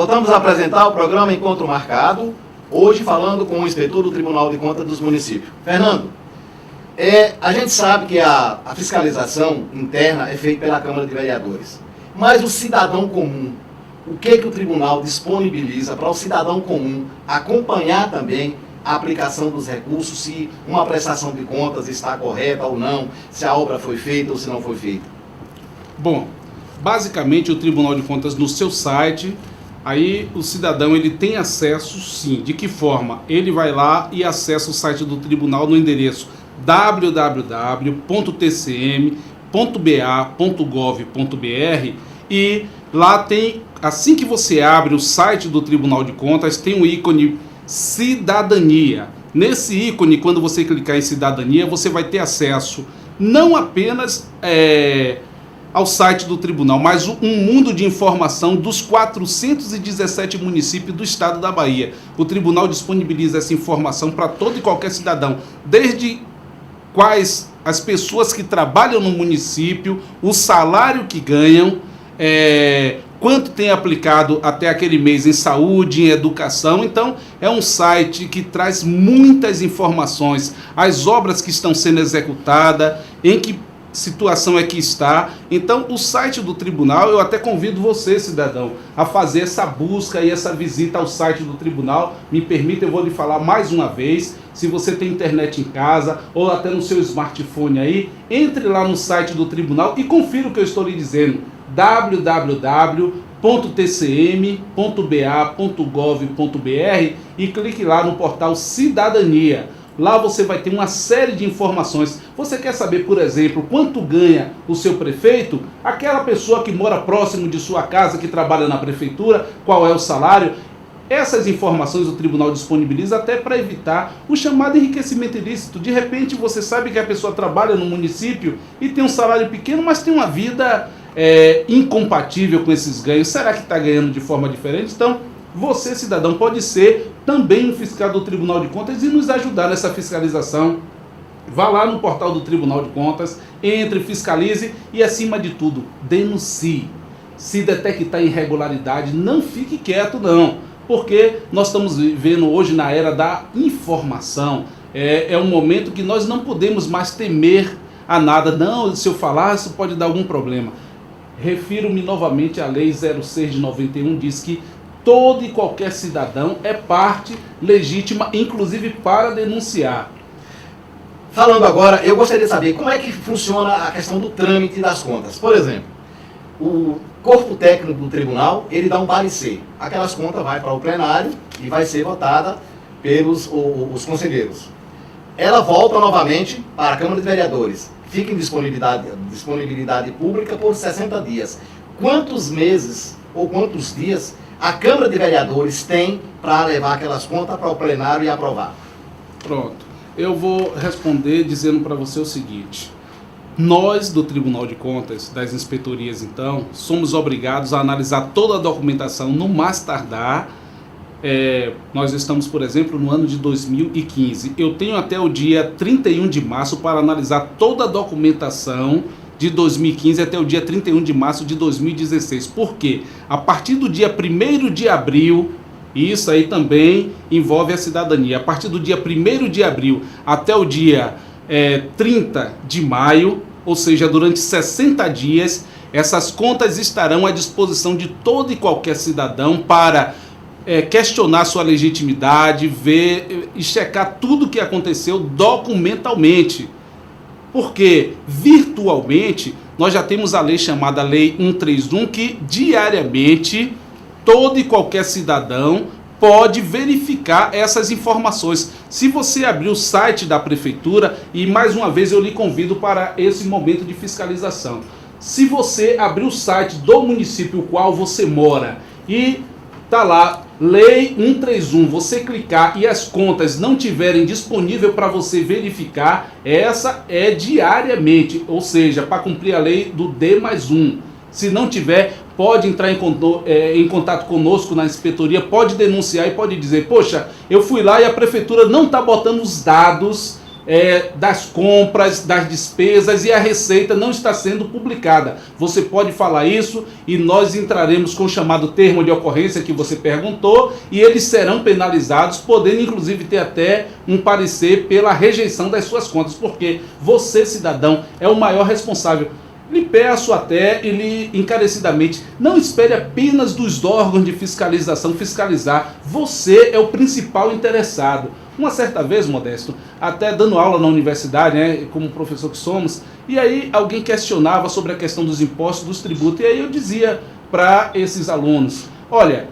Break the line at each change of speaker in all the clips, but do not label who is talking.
Voltamos a apresentar o programa Encontro Marcado, hoje falando com o inspetor do Tribunal de Contas dos Municípios. Fernando, a gente sabe que a fiscalização interna é feita pela Câmara de Vereadores, mas o cidadão comum, o que o tribunal disponibiliza para o cidadão comum acompanhar também a aplicação dos recursos, se uma prestação de contas está correta ou não, se a obra foi feita ou se não foi feita?
Bom, basicamente o Tribunal de Contas no seu site, aí o cidadão ele tem acesso sim. De que forma? Ele vai lá e acessa o site do tribunal no endereço www.tcm.ba.gov.br e lá tem, assim que você abre o site do Tribunal de Contas, tem o ícone Cidadania. Nesse ícone, quando você clicar em Cidadania, você vai ter acesso não apenas ao site do tribunal, mas um mundo de informação dos 417 municípios do estado da Bahia. O tribunal disponibiliza essa informação para todo e qualquer cidadão, desde quais as pessoas que trabalham no município, o salário que ganham, quanto tem aplicado até aquele mês em saúde, em educação. Então, é um site que traz muitas informações, as obras que estão sendo executadas, em que situação é que está. Então, o site do tribunal, eu até convido você, cidadão, a fazer essa busca e essa visita ao site do tribunal. Me permita, eu vou lhe falar mais uma vez, se você tem internet em casa ou até no seu smartphone aí, entre lá no site do tribunal e confira o que eu estou lhe dizendo, www.tcm.ba.gov.br e clique lá no portal Cidadania. Lá você vai ter uma série de informações. Você quer saber, por exemplo, quanto ganha o seu prefeito? Aquela pessoa que mora próximo de sua casa, que trabalha na prefeitura, qual é o salário? Essas informações o tribunal disponibiliza até para evitar o chamado enriquecimento ilícito. De repente você sabe que a pessoa trabalha no município e tem um salário pequeno, mas tem uma vida incompatível com esses ganhos. Será que está ganhando de forma diferente? Então, você, cidadão, pode ser também um fiscal do Tribunal de Contas e nos ajudar nessa fiscalização. Vá lá no portal do Tribunal de Contas, entre, fiscalize e, acima de tudo, denuncie. Se detectar irregularidade, não fique quieto, não. Porque nós estamos vivendo hoje na era da informação. É um momento que nós não podemos mais temer a nada. Não, se eu falar, isso pode dar algum problema. Refiro-me novamente à Lei 06 de 91, diz que todo e qualquer cidadão é parte legítima, inclusive para denunciar.
Falando agora, eu gostaria de saber como é que funciona a questão do trâmite das contas. Por exemplo, o corpo técnico do tribunal, ele dá um parecer. Aquelas contas vão para o plenário e vai ser votada pelos os conselheiros. Ela volta novamente para a Câmara de Vereadores. Fica em disponibilidade pública por 60 dias. Quantos meses ou quantos dias a Câmara de Vereadores tem para levar aquelas contas para o plenário e aprovar?
Pronto. Eu vou responder dizendo para você o seguinte. Nós, do Tribunal de Contas, das inspetorias, então, somos obrigados a analisar toda a documentação no mais tardar. Nós estamos, por exemplo, no ano de 2015. Eu tenho até o dia 31 de março para analisar toda a documentação de 2015 até o dia 31 de março de 2016. Por quê? A partir do dia 1º de abril, e isso aí também envolve a cidadania, a partir do dia 1º de abril até o dia 30 de maio, ou seja, durante 60 dias, essas contas estarão à disposição de todo e qualquer cidadão para questionar sua legitimidade, ver e checar tudo o que aconteceu documentalmente. Porque virtualmente nós já temos a lei chamada Lei 131, que diariamente todo e qualquer cidadão pode verificar essas informações. Se você abrir o site da prefeitura, e mais uma vez eu lhe convido para esse momento de fiscalização. Se você abrir o site do município qual você mora e tá lá, Lei 131, você clicar e as contas não tiverem disponível para você verificar, essa é diariamente, ou seja, para cumprir a lei do D+1. Se não tiver, pode entrar em contato conosco na inspetoria, pode denunciar e pode dizer, poxa, eu fui lá e a prefeitura não está botando os dados das compras, das despesas, e a receita não está sendo publicada. Você pode falar isso e nós entraremos com o chamado termo de ocorrência que você perguntou, e eles serão penalizados, podendo inclusive ter até um parecer pela rejeição das suas contas, porque você, cidadão, é o maior responsável. Lhe peço até e lhe encarecidamente, não espere apenas dos órgãos de fiscalização fiscalizar. Você é o principal interessado. Uma certa vez, Modesto, até dando aula na universidade, né, como professor que somos, e aí alguém questionava sobre a questão dos impostos, dos tributos, e aí eu dizia para esses alunos, olha,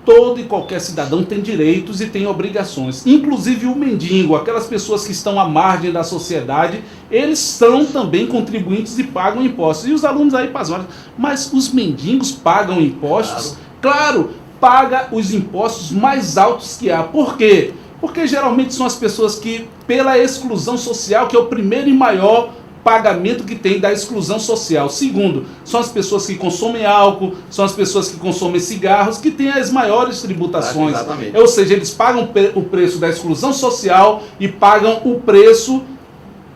todo e qualquer cidadão tem direitos e tem obrigações, inclusive o mendigo, aquelas pessoas que estão à margem da sociedade, eles são também contribuintes e pagam impostos. E os alunos aí pasmam, mas os mendigos pagam impostos? Claro, paga os impostos mais altos que há. Por quê? Porque geralmente são as pessoas que, pela exclusão social, que é o primeiro e maior pagamento que tem da exclusão social. Segundo, são as pessoas que consomem álcool, são as pessoas que consomem cigarros, que têm as maiores tributações.
Exatamente.
Ou seja, eles pagam o preço da exclusão social e pagam o preço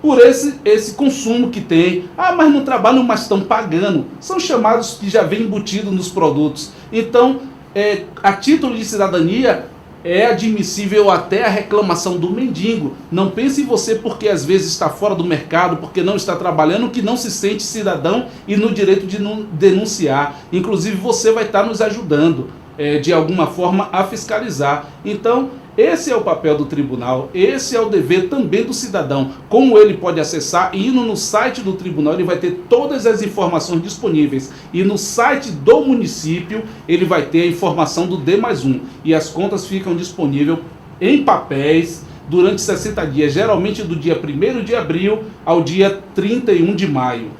por esse consumo que tem. Ah, mas não trabalham, mas estão pagando. São chamados que já vem embutido nos produtos. Então, a título de cidadania, é admissível até a reclamação do mendigo. Não pense em você porque às vezes está fora do mercado, porque não está trabalhando, que não se sente cidadão e no direito de denunciar. Inclusive você vai estar nos ajudando de alguma forma a fiscalizar. Então, esse é o papel do tribunal, esse é o dever também do cidadão. Como ele pode acessar, indo no site do tribunal, ele vai ter todas as informações disponíveis. E no site do município, ele vai ter a informação do D+1. E as contas ficam disponíveis em papéis durante 60 dias, geralmente do dia 1º de abril ao dia 31 de maio.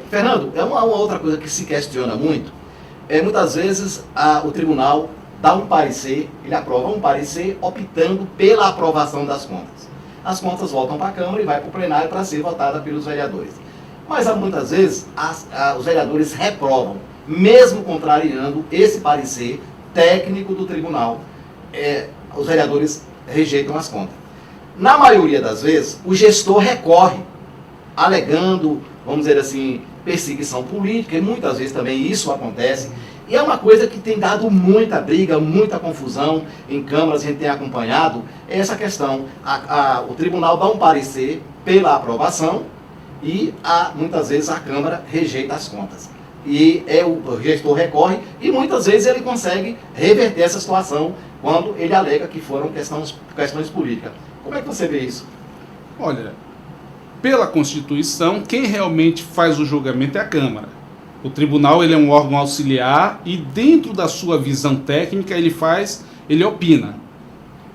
Fernando, é uma outra coisa que se questiona muito. Muitas vezes o tribunal dá um parecer, ele aprova um parecer optando pela aprovação das contas. As contas voltam para a Câmara e vai para o plenário para ser votada pelos vereadores. Mas muitas vezes os vereadores reprovam, mesmo contrariando esse parecer técnico do tribunal. Os vereadores rejeitam as contas. Na maioria das vezes, o gestor recorre, alegando, vamos dizer assim, perseguição política, e muitas vezes também isso acontece. E é uma coisa que tem dado muita briga, muita confusão em câmaras, a gente tem acompanhado essa questão. O tribunal dá um parecer pela aprovação e muitas vezes a Câmara rejeita as contas. E o gestor recorre e muitas vezes ele consegue reverter essa situação quando ele alega que foram questões políticas. Como é que você vê isso?
Olha, pela Constituição, quem realmente faz o julgamento é a Câmara. O tribunal ele é um órgão auxiliar e dentro da sua visão técnica ele opina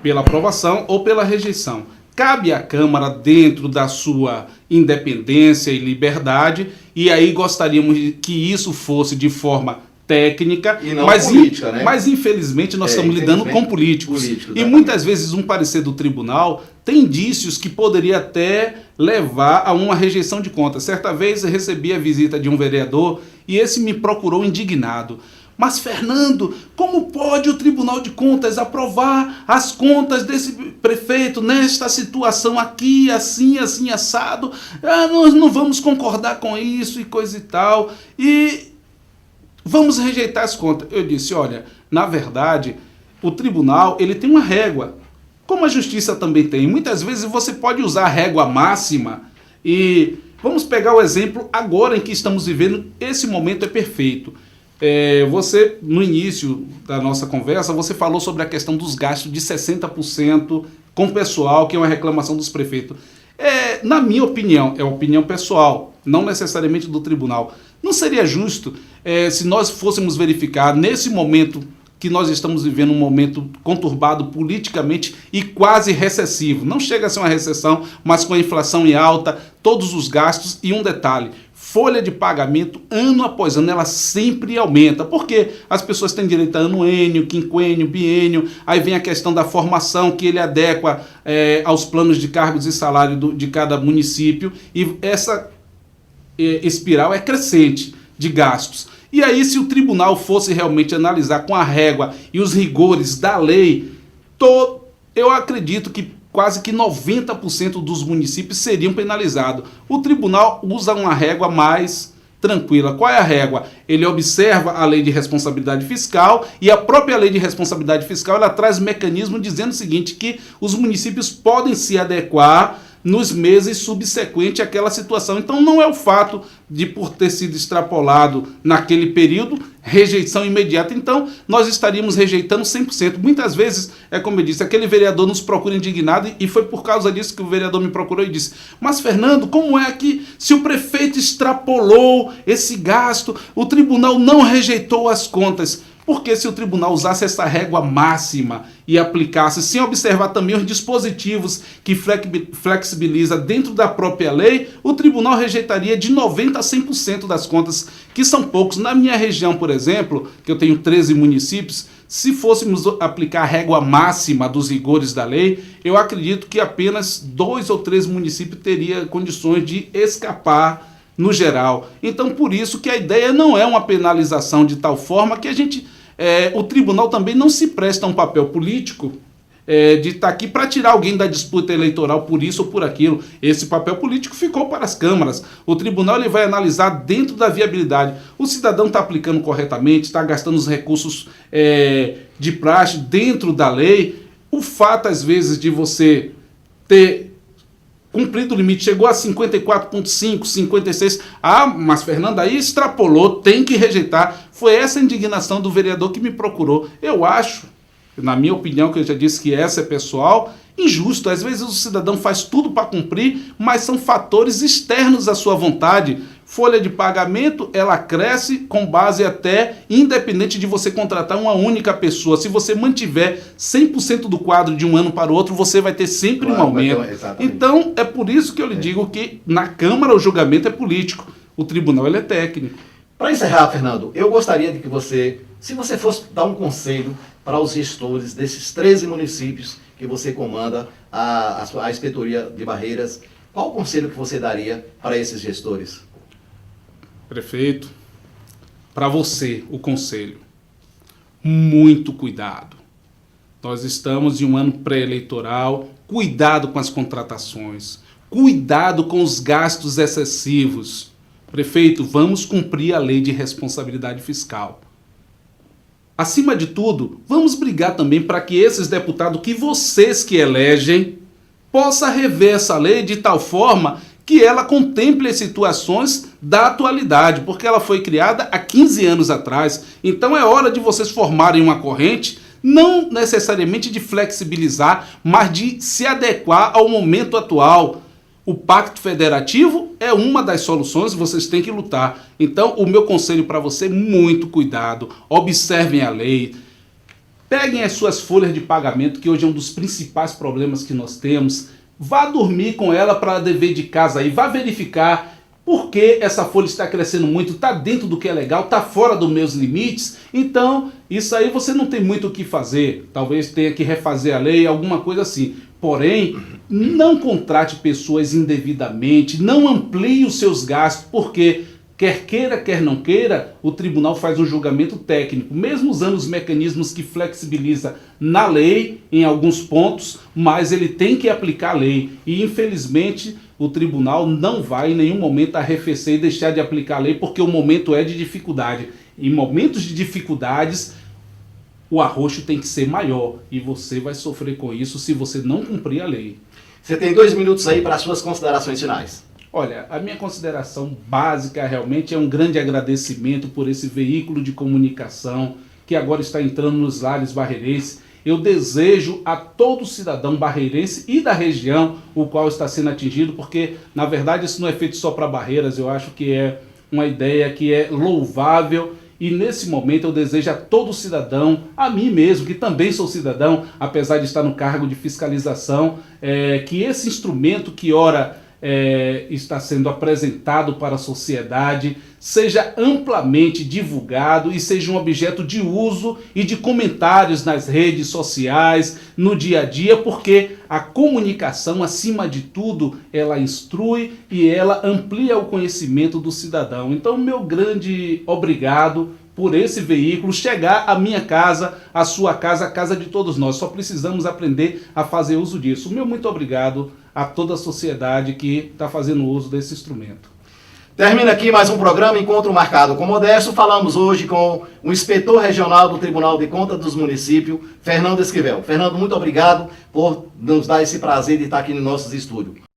pela aprovação ou pela rejeição. Cabe à Câmara, dentro da sua independência e liberdade, e aí gostaríamos que isso fosse de forma técnica,
e não política, né?
Mas infelizmente nós estamos lidando com políticos. E muitas vezes um parecer do tribunal tem indícios que poderia até levar a uma rejeição de contas. Certa vez eu recebi a visita de um vereador e esse me procurou indignado. Mas, Fernando, como pode o Tribunal de Contas aprovar as contas desse prefeito nesta situação aqui, assim, assim, assado? Nós não vamos concordar com isso e coisa e tal. E vamos rejeitar as contas. Eu disse, olha, na verdade, o tribunal ele tem uma régua, como a justiça também tem. Muitas vezes você pode usar a régua máxima e vamos pegar o exemplo agora em que estamos vivendo, esse momento é perfeito. Você, no início da nossa conversa, você falou sobre a questão dos gastos de 60% com o pessoal, que é uma reclamação dos prefeitos. Na minha opinião, é uma opinião pessoal, não necessariamente do tribunal. Não seria justo se nós fôssemos verificar, nesse momento que nós estamos vivendo um momento conturbado politicamente e quase recessivo. Não chega a ser uma recessão, mas com a inflação em alta, todos os gastos e um detalhe, folha de pagamento, ano após ano, ela sempre aumenta. Porque as pessoas têm direito a anuênio, quinquênio, biênio, aí vem a questão da formação, que ele adequa aos planos de cargos e salário de cada município, e essa espiral é crescente de gastos. E aí, se o tribunal fosse realmente analisar com a régua e os rigores da lei, eu acredito que quase que 90% dos municípios seriam penalizados. O tribunal usa uma régua mais tranquila. Qual é a régua? Ele observa a lei de responsabilidade fiscal e a própria lei de responsabilidade fiscal ela traz mecanismo dizendo o seguinte, que os municípios podem se adequar nos meses subsequentes àquela situação. Então não é o fato de, por ter sido extrapolado naquele período, rejeição imediata. Então nós estaríamos rejeitando 100%. Muitas vezes, é como eu disse, aquele vereador nos procura indignado e foi por causa disso que o vereador me procurou e disse: mas Fernando, como é que se o prefeito extrapolou esse gasto, o tribunal não rejeitou as contas? Porque se o tribunal usasse essa régua máxima e aplicasse, sem observar também os dispositivos que flexibiliza dentro da própria lei, o tribunal rejeitaria de 90% a 100% das contas, que são poucos. Na minha região, por exemplo, que eu tenho 13 municípios, se fôssemos aplicar a régua máxima dos rigores da lei, eu acredito que apenas 2 ou 3 municípios teriam condições de escapar no geral. Então, por isso que a ideia não é uma penalização de tal forma que o tribunal também não se presta a um papel político de estar aqui para tirar alguém da disputa eleitoral por isso ou por aquilo. Esse papel político ficou para as câmaras. O tribunal ele vai analisar dentro da viabilidade. O cidadão está aplicando corretamente, está gastando os recursos de praxe dentro da lei. O fato, às vezes, de você ter cumprido o limite, chegou a 54,5, 56. Ah, mas Fernando, aí extrapolou, tem que rejeitar. Foi essa a indignação do vereador que me procurou. Eu acho, na minha opinião, que eu já disse que essa é pessoal, injusto. Às vezes o cidadão faz tudo para cumprir, mas são fatores externos à sua vontade. Folha de pagamento, ela cresce com base até, independente de você contratar uma única pessoa. Se você mantiver 100% do quadro de um ano para o outro, você vai ter sempre um aumento. Então, é por isso que eu lhe digo que na Câmara o julgamento é político, o tribunal ele é técnico.
Para encerrar, Fernando, eu gostaria de que você, se você fosse dar um conselho para os gestores desses 13 municípios que você comanda, a inspetoria de barreiras, qual o conselho que você daria para esses gestores?
Prefeito, para você o conselho, muito cuidado. Nós estamos em um ano pré-eleitoral, cuidado com as contratações, cuidado com os gastos excessivos. Prefeito, vamos cumprir a lei de responsabilidade fiscal. Acima de tudo, vamos brigar também para que esses deputados que vocês que elegem possam rever essa lei de tal forma que ela contemple as situações da atualidade, porque ela foi criada há 15 anos atrás. Então é hora de vocês formarem uma corrente, não necessariamente de flexibilizar, mas de se adequar ao momento atual. O Pacto Federativo é uma das soluções, vocês têm que lutar. Então o meu conselho para você, muito cuidado, observem a lei, peguem as suas folhas de pagamento, que hoje é um dos principais problemas que nós temos. Vá dormir com ela para dever de casa aí, vá verificar por que essa folha está crescendo muito, está dentro do que é legal, está fora dos meus limites. Então, isso aí você não tem muito o que fazer, talvez tenha que refazer a lei, alguma coisa assim. Porém, não contrate pessoas indevidamente, não amplie os seus gastos, porque quer queira, quer não queira, o tribunal faz um julgamento técnico, mesmo usando os mecanismos que flexibiliza na lei em alguns pontos, mas ele tem que aplicar a lei. E infelizmente o tribunal não vai em nenhum momento arrefecer e deixar de aplicar a lei, porque o momento é de dificuldade. Em momentos de dificuldades, o arroxo tem que ser maior e você vai sofrer com isso se você não cumprir a lei.
Você tem 2 minutos aí para as suas considerações finais.
Olha, a minha consideração básica realmente é um grande agradecimento por esse veículo de comunicação que agora está entrando nos lares barreirenses. Eu desejo a todo cidadão barreirense e da região o qual está sendo atingido, porque na verdade isso não é feito só para Barreiras, eu acho que é uma ideia que é louvável. E nesse momento eu desejo a todo cidadão, a mim mesmo, que também sou cidadão, apesar de estar no cargo de fiscalização, que esse instrumento que ora está sendo apresentado para a sociedade seja amplamente divulgado e seja um objeto de uso e de comentários nas redes sociais, no dia a dia, porque a comunicação, acima de tudo, ela instrui e ela amplia o conhecimento do cidadão. Então, meu grande obrigado por esse veículo chegar à minha casa, à sua casa, à casa de todos nós. Só precisamos aprender a fazer uso disso. Meu muito obrigado a toda a sociedade que está fazendo uso desse instrumento.
Termina aqui mais um programa Encontro Marcado com Modesto. Falamos hoje com o inspetor regional do Tribunal de Contas dos Municípios, Fernando Esquivel. Fernando, muito obrigado por nos dar esse prazer de estar aqui nos nossos estúdios.